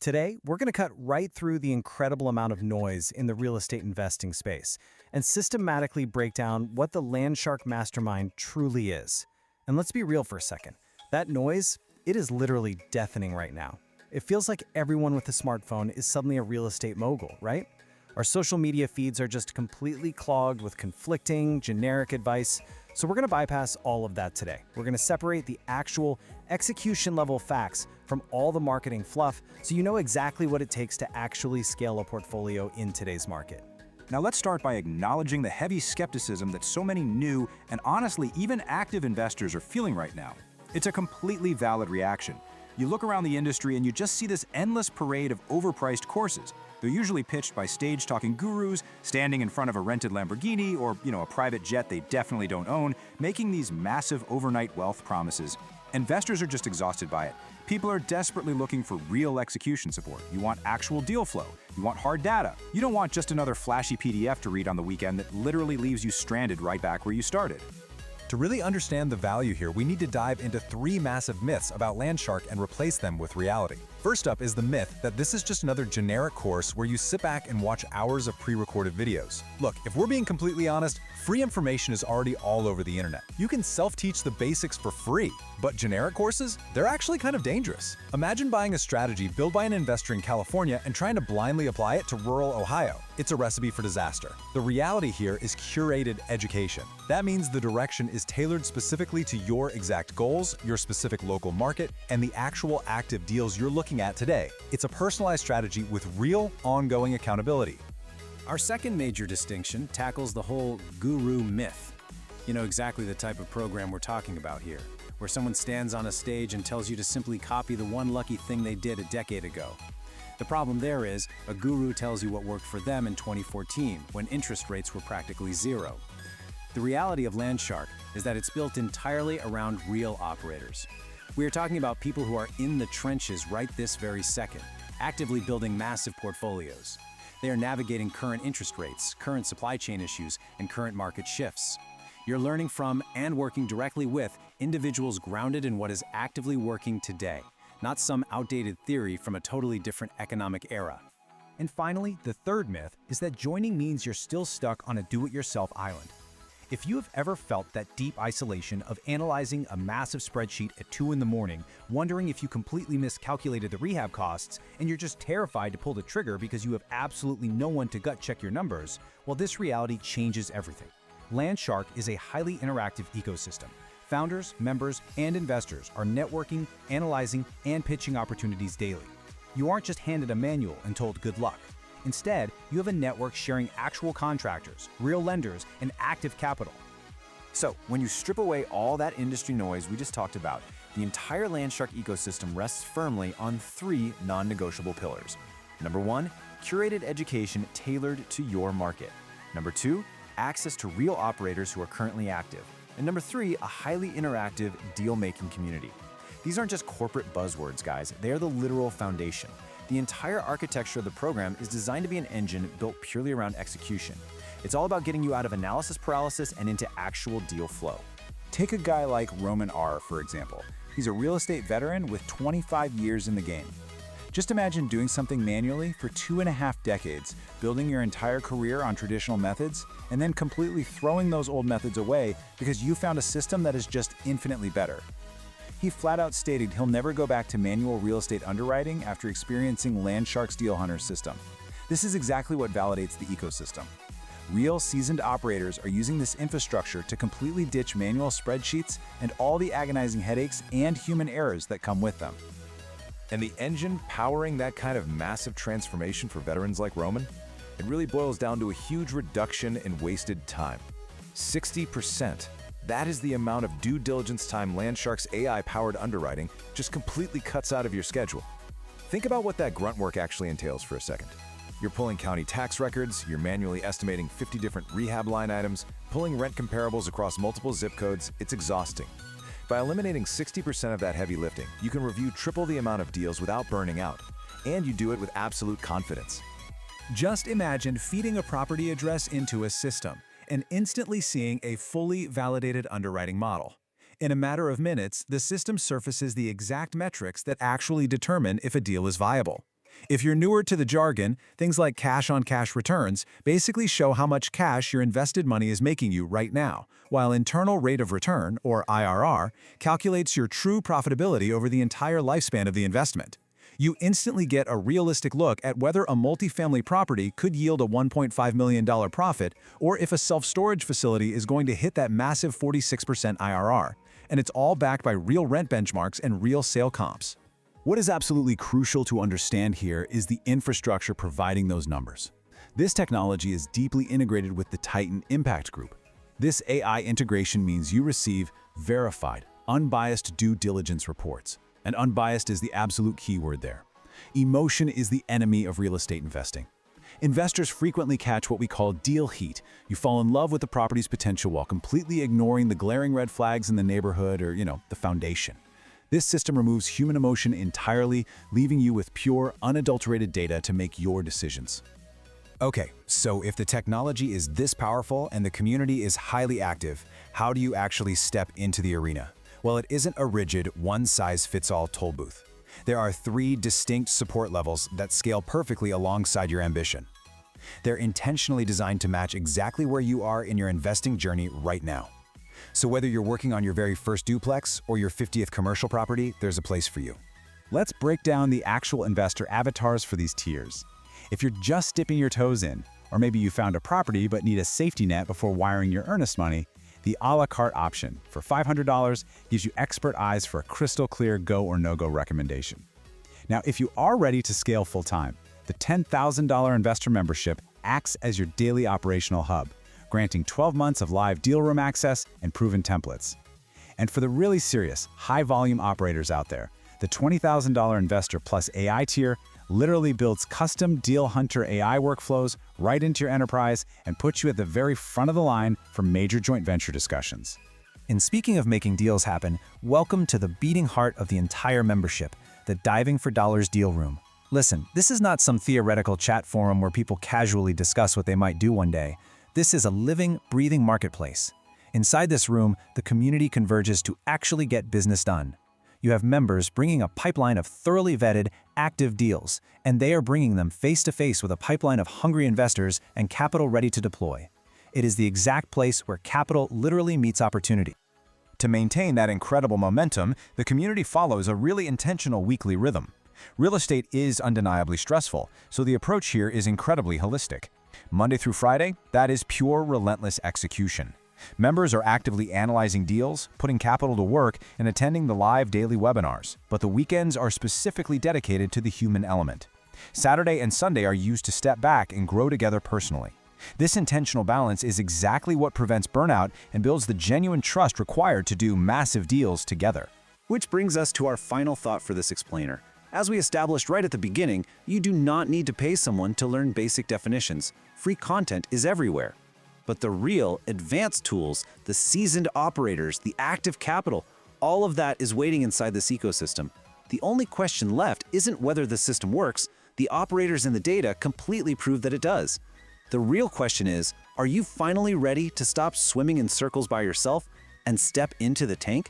Today, we're going to cut right through the incredible amount of noise in the real estate investing space and systematically break down what the LandShark Mastermind truly is. And let's be real for a second. That noise, it is literally deafening right now. It feels like everyone with a smartphone is suddenly a real estate mogul, right? Our social media feeds are just completely clogged with conflicting, generic advice. So we're going to bypass all of that today. We're going to separate the actual execution-level facts from all the marketing fluff so you know exactly what it takes to actually scale a portfolio in today's market. Now let's start by acknowledging the heavy skepticism that so many new and honestly even active investors are feeling right now. It's a completely valid reaction. You look around the industry and you just see this endless parade of overpriced courses. They're usually pitched by stage-talking gurus, standing in front of a rented Lamborghini or, a private jet they definitely don't own, making these massive overnight wealth promises. Investors are just exhausted by it. People are desperately looking for real execution support. You want actual deal flow. You want hard data. You don't want just another flashy PDF to read on the weekend that literally leaves you stranded right back where you started. To really understand the value here, we need to dive into 3 massive myths about LandShark and replace them with reality. First up is the myth that this is just another generic course where you sit back and watch hours of pre-recorded videos. Look, if we're being completely honest, free information is already all over the internet. You can self-teach the basics for free, but generic courses, they're actually kind of dangerous. Imagine buying a strategy built by an investor in California and trying to blindly apply it to rural Ohio. It's a recipe for disaster. The reality here is curated education. That means the direction is tailored specifically to your exact goals, your specific local market, and the actual active deals you're looking at today. It's a personalized strategy with real, ongoing accountability. Our second major distinction tackles the whole guru myth. You know exactly the type of program we're talking about here, where someone stands on a stage and tells you to simply copy the one lucky thing they did a decade ago. The problem there is, a guru tells you what worked for them in 2014, when interest rates were practically zero. The reality of LandShark is that it's built entirely around real operators. We are talking about people who are in the trenches right this very second, actively building massive portfolios. They are navigating current interest rates, current supply chain issues, and current market shifts. You're learning from and working directly with individuals grounded in what is actively working today, not some outdated theory from a totally different economic era. And finally, the third myth is that joining means you're still stuck on a do-it-yourself island. If you have ever felt that deep isolation of analyzing a massive spreadsheet at 2 in the morning, wondering if you completely miscalculated the rehab costs, and you're just terrified to pull the trigger because you have absolutely no one to gut check your numbers, well, this reality changes everything. LandShark is a highly interactive ecosystem. Founders, members, and investors are networking, analyzing, and pitching opportunities daily. You aren't just handed a manual and told good luck. Instead, you have a network sharing actual contractors, real lenders, and active capital. So, when you strip away all that industry noise we just talked about, the entire LandShark ecosystem rests firmly on 3 non-negotiable pillars. Number 1, curated education tailored to your market. Number 2, access to real operators who are currently active. And number 3, a highly interactive deal-making community. These aren't just corporate buzzwords, guys. They are the literal foundation. The entire architecture of the program is designed to be an engine built purely around execution. It's all about getting you out of analysis paralysis and into actual deal flow. Take a guy like Roman R., for example. He's a real estate veteran with 25 years in the game. Just imagine doing something manually for 2.5 decades, building your entire career on traditional methods, and then completely throwing those old methods away because you found a system that is just infinitely better. He flat out stated he'll never go back to manual real estate underwriting after experiencing LandShark's Deal Hunter system. This is exactly what validates the ecosystem. Real seasoned operators are using this infrastructure to completely ditch manual spreadsheets and all the agonizing headaches and human errors that come with them. And the engine powering that kind of massive transformation for veterans like Roman? It really boils down to a huge reduction in wasted time. 60%. That is the amount of due diligence time LandShark's AI-powered underwriting just completely cuts out of your schedule. Think about what that grunt work actually entails for a second. You're pulling county tax records, you're manually estimating 50 different rehab line items, pulling rent comparables across multiple zip codes. It's exhausting. By eliminating 60% of that heavy lifting, you can review triple the amount of deals without burning out. And you do it with absolute confidence. Just imagine feeding a property address into a system and instantly seeing a fully validated underwriting model. In a matter of minutes, the system surfaces the exact metrics that actually determine if a deal is viable. If you're newer to the jargon, things like cash-on-cash returns basically show how much cash your invested money is making you right now, while internal rate of return, or IRR, calculates your true profitability over the entire lifespan of the investment. You instantly get a realistic look at whether a multifamily property could yield a $1.5 million profit, or if a self-storage facility is going to hit that massive 46% IRR. And it's all backed by real rent benchmarks and real sale comps. What is absolutely crucial to understand here is the infrastructure providing those numbers. This technology is deeply integrated with the Titan Impact Group. This AI integration means you receive verified, unbiased due diligence reports. And unbiased is the absolute keyword there. Emotion is the enemy of real estate investing. Investors frequently catch what we call deal heat. You fall in love with the property's potential while completely ignoring the glaring red flags in the neighborhood or, the foundation. This system removes human emotion entirely, leaving you with pure, unadulterated data to make your decisions. Okay, so if the technology is this powerful and the community is highly active, how do you actually step into the arena? Well, it isn't a rigid, one-size-fits-all toll booth. There are 3 distinct support levels that scale perfectly alongside your ambition. They're intentionally designed to match exactly where you are in your investing journey right now. So whether you're working on your very first duplex or your 50th commercial property, there's a place for you. Let's break down the actual investor avatars for these tiers. If you're just dipping your toes in, or maybe you found a property but need a safety net before wiring your earnest money, the a la carte option for $500 gives you expert eyes for a crystal clear go or no-go recommendation. Now, if you are ready to scale full-time, the $10,000 investor membership acts as your daily operational hub, granting 12 months of live deal room access and proven templates. And for the really serious, high-volume operators out there, the $20,000 Investor Plus AI tier literally builds custom Deal Hunter AI workflows right into your enterprise and puts you at the very front of the line for major joint venture discussions. And speaking of making deals happen, welcome to the beating heart of the entire membership, the Diving for Dollars Deal Room. Listen, this is not some theoretical chat forum where people casually discuss what they might do one day. This is a living, breathing marketplace. Inside this room, the community converges to actually get business done. You have members bringing a pipeline of thoroughly vetted, active deals, and they are bringing them face-to-face with a pipeline of hungry investors and capital ready to deploy. It is the exact place where capital literally meets opportunity. To maintain that incredible momentum, the community follows a really intentional weekly rhythm. Real estate is undeniably stressful, so the approach here is incredibly holistic. Monday through Friday, that is pure, relentless execution. Members are actively analyzing deals, putting capital to work, and attending the live daily webinars, but the weekends are specifically dedicated to the human element. Saturday and Sunday are used to step back and grow together personally. This intentional balance is exactly what prevents burnout and builds the genuine trust required to do massive deals together. Which brings us to our final thought for this explainer. As we established right at the beginning, you do not need to pay someone to learn basic definitions. Free content is everywhere. But the real, advanced tools, the seasoned operators, the active capital, all of that is waiting inside this ecosystem. The only question left isn't whether the system works. The operators and the data completely prove that it does. The real question is, are you finally ready to stop swimming in circles by yourself and step into the tank?